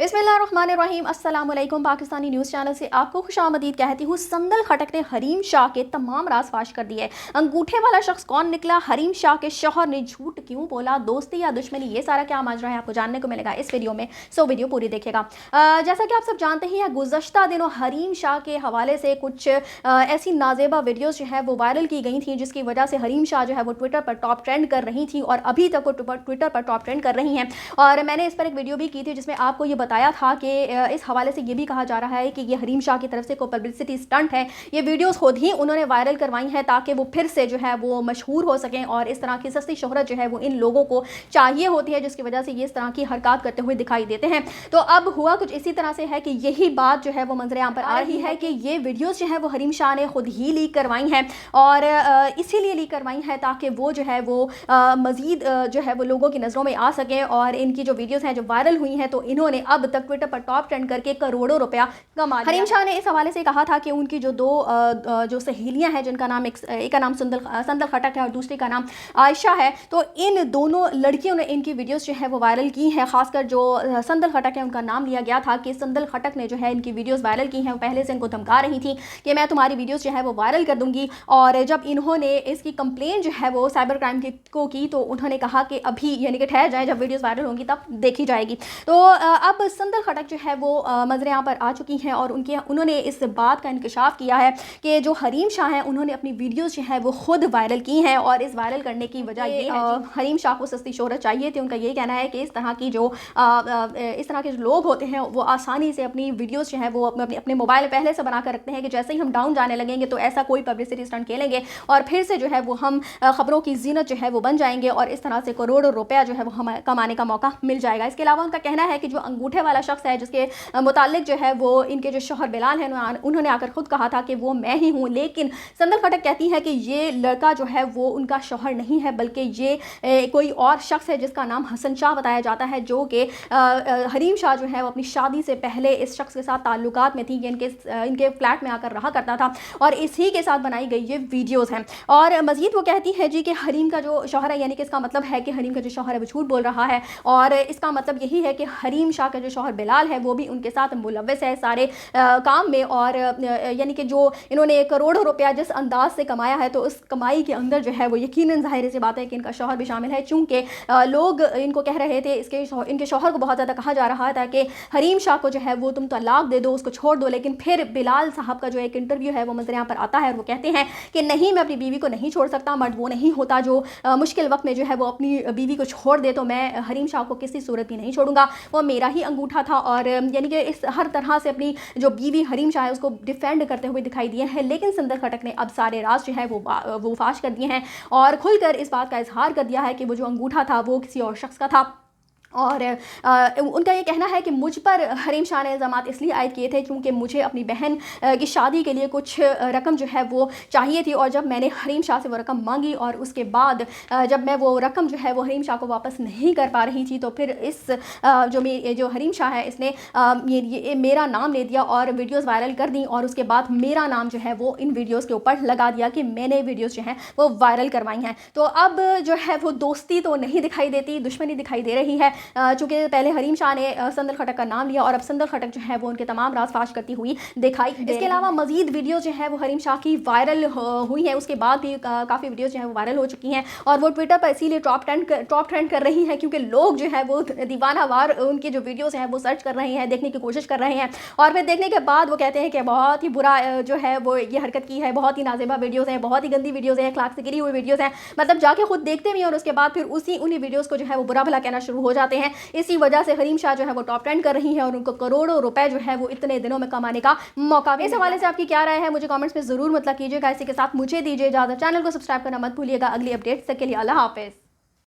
बिस्मिल्लाहिर्रहमानिर्रहीम। अस्सलाम वालेकुम। पाकिस्तानी न्यूज़ चैनल से आपको खुशामदीद कहती हूँ। संदल खटक ने हरीम शाह के तमाम राज फाश कर दिए। अंगूठे वाला शख्स कौन निकला, हरीम शाह के शौहर ने झूठ क्यों बोला, दोस्ती या दुश्मनी, ये सारा क्या माजरा है आपको जानने को मिलेगा इस वीडियो में। सो वीडियो पूरी देखिएगा। जैसा कि आप सब जानते ही हैं, गुज़श्ता दिनों हरीम शाह के हवाले से कुछ ऐसी नाजेबा वीडियोज़ जो है वो वायरल की गई थी, जिसकी वजह से हरीम शाह जो है वो ट्विटर पर टॉप ट्रेंड कर रही थी और अभी तक वो ट्विटर पर टॉप ट्रेंड कर रही हैं। और मैंने इस पर एक वीडियो भी की थी जिसमें आपको ये बताया था कि इस हवाले से ये भी कहा जा रहा है कि ये हरीम शाह की तरफ से कोई पब्लिसिटी स्टंट है। ये वीडियोस खुद ही उन्होंने वायरल करवाई हैं ताकि वो फिर से जो है वो मशहूर हो सकें, और इस तरह की सस्ती शोहरत जो है वो इन लोगों को चाहिए होती है, जिसकी वजह से ये इस तरह की हरकत करते हुए दिखाई देते हैं। तो अब हुआ कुछ इसी तरह से है कि यही बात जो है वो मंजर आम पर आ रही है कि ये वीडियोज़ जो है वो हरीम शाह ने खुद ही लीक करवाई हैं, और इसीलिए लीक करवाई हैं ताकि वो जो है वो मज़ीद जो है वो लोगों की नज़रों में आ सकें। और इनकी जो वीडियोज़ हैं जो वायरल हुई हैं, तो इन्होंने अब तक ट्विटर पर टॉप ट्रेंड करके करोड़ों रुपया कमा लिया। हरीम शाह ने इस हवाले से कहा था कि उनकी जो दो जो सहेलियां हैं, जिनका नाम एक का नाम संदल खटक है और दूसरी का नाम आयशा है, तो इन दोनों लड़कियों ने इनकी वीडियोस जो है वो वायरल की हैं। खासकर जो संदल खटक है उनका नाम लिया गया था कि संदल खटक ने जो है इनकी वीडियोस वायरल की हैं। वो पहले से इनको धमका रही थी कि मैं तुम्हारी वीडियोस जो है वो वायरल कर दूंगी, और जब इन्होंने इसकी कंप्लेन जो है वो साइबर क्राइम को की, तो उन्होंने कहा कि अभी यानी कि ठहर जाए, जब वीडियोस वायरल होंगी तब देखी जाएगी। तो अब संदल खटक जो है वो मंजर यहाँ पर आ चुकी हैं और उन्होंने इस बात का इंकशाफ किया है कि जो हरीम शाह हैं उन्होंने अपनी वीडियोस जो है वो खुद वायरल की हैं, और इस वायरल करने की वजह ये है हरीम शाह को सस्ती शोहरत चाहिए थी। उनका ये कहना है कि इस तरह के जो लोग होते हैं वो आसानी से अपनी वीडियोस जो है वो अपने मोबाइल में पहले से बना कर रखते हैं कि जैसे ही हम डाउन जाने लगेंगे तो ऐसा कोई पब्लिसिटी स्टंट खेलेंगे और फिर से जो है वो हम खबरों की जीनत जो है वो बन जाएंगे, और इस तरह से करोड़ों रुपया जो है वो हमें कमाने का मौका मिल जाएगा। इसके अलावा उनका कहना है कि जो अंगूठे वाला शख्स है, जिसके मुतालिक जो है वो इनके जो शौहर बिलाल हैं, उन्होंने आकर खुद कहा था कि वो मैं ही हूँ, लेकिन संदल खटक कहती है कि ये लड़का जो है वो उनका शौहर नहीं है, बल्कि ये कोई और शख्स है जिसका नाम हसन शाह बताया जाता है, जो कि हरीम शाह जो है वो अपनी शादी से पहले इस शख्स के साथ ताल्लुकात में थी। ये इनके फ्लैट में आकर रहा करता था और इसी के साथ बनाई गई ये वीडियोज़ हैं। और मज़ीद वो कहती है जी कि हरीम का जो शौहर है, यानी कि इसका मतलब है कि हरीम का जो शौहर है वो झूठ बोल रहा है, और इसका मतलब यही है कि हरीम शाह का जो शौहर बिलाल है वो भी उनके साथ मुलव्वस है सारे काम में। और यानी कि जो इन्होंने करोड़ों रुपया जिस अंदाज से कमाया है, तो उस कमाई के अंदर जो है वो यकीनन ज़ाहिर सी बात है कि इनका शौहर भी शामिल है। चूँकि लोग इनको कह रहे थे, इनके शौहर को बहुत ज़्यादा कहा जा रहा था कि हरीम शाह को जो है वो तुम तलाक दे दो, उसको छोड़ दो, लेकिन फिर बिलाल साहब का जो एक इंटरव्यू है वो मंजर यहाँ पर आता है और वो कहते हैं कि नहीं, मैं अपनी बीवी को नहीं छोड़ सकता। मर्द वो नहीं होता जो मुश्किल वक्त में जो है वो अपनी बीवी को छोड़ दे, तो मैं हरीम शाह को किसी सूरत भी नहीं छोड़ूंगा, वो मेरा ही अंगूठा था। और यानी कि इस हर तरह से अपनी जो बीवी हरीम शाह है उसको डिफेंड करते हुए दिखाई दिए हैं। लेकिन संदल खटक ने अब सारे राज जो है वो फाश कर दिए हैं और खुलकर इस बात का इजहार कर दिया है कि वो जो अंगूठा था वो किसी और शख्स का था। और उनका ये कहना है कि मुझ पर हरीम शाह ने इल्ज़ामात इसलिए आयद किए थे क्योंकि मुझे अपनी बहन की शादी के लिए कुछ रकम जो है वो चाहिए थी, और जब मैंने हरीम शाह से वो रकम मांगी और उसके बाद जब मैं वो रकम जो है वो हरीम शाह को वापस नहीं कर पा रही थी, तो फिर जो हरीम शाह है इसने ये मेरा नाम ले दिया और वीडियोज़ वायरल कर दी, और उसके बाद मेरा नाम जो है वो इन वीडियोज़ के ऊपर लगा दिया कि मैंने वीडियोज़ जो हैं वो वायरल करवाई हैं। तो अब जो है वो दोस्ती तो नहीं दिखाई देती, दुश्मनी दिखाई दे रही है। चूँकि पहले हरीम शाह ने संदल खटक का नाम लिया और अब संदल खटक जो है वो उनके तमाम राज फाश करती हुई दिखाई। इसके अलावा मजीद वीडियो जो है वो हरीम शाह की वायरल हुई है, उसके बाद भी काफ़ी वीडियोज़ जो है वो वायरल हो चुकी हैं, और वो ट्विटर पर इसीलिए टॉप ट्रेंड कर रही हैं क्योंकि लोग जो है वो दीवानावार उनकी जो वीडियोज़ हैं वो सर्च कर रहे हैं, देखने की कोशिश कर रहे हैं, और फिर देखने के बाद वो कहते हैं कि बहुत ही बुरा जो है वो ये हरकत की है, बहुत ही नाजेबा वीडियोज़ हैं, बहुत ही गंदी वीडियोज़ हैं, अखलाक से गिरी हुई वीडियोज़ हैं, मतलब जाके खुद देखते भी हैं और उसके बाद फिर उन्हीं वीडियोज़ को जो है वो बुरा भला कहना शुरू हो जाते हैं। इसी वजह से हरीम शाह जो है वो टॉप ट्रेंड कर रही है और उनको करोड़ों रुपए जो है वो इतने दिनों में कमाने का मौका भी। इस हवाले से आपकी क्या राय है मुझे कमेंट्स में ज़रूर मतलब कीजिएगा। इसी के साथ मुझे दीजिए इजाज़त, चैनल को सब्सक्राइब करना मत भूलिएगा। अगली अपडेट्स तक के लिए अल्लाह हाफिज़।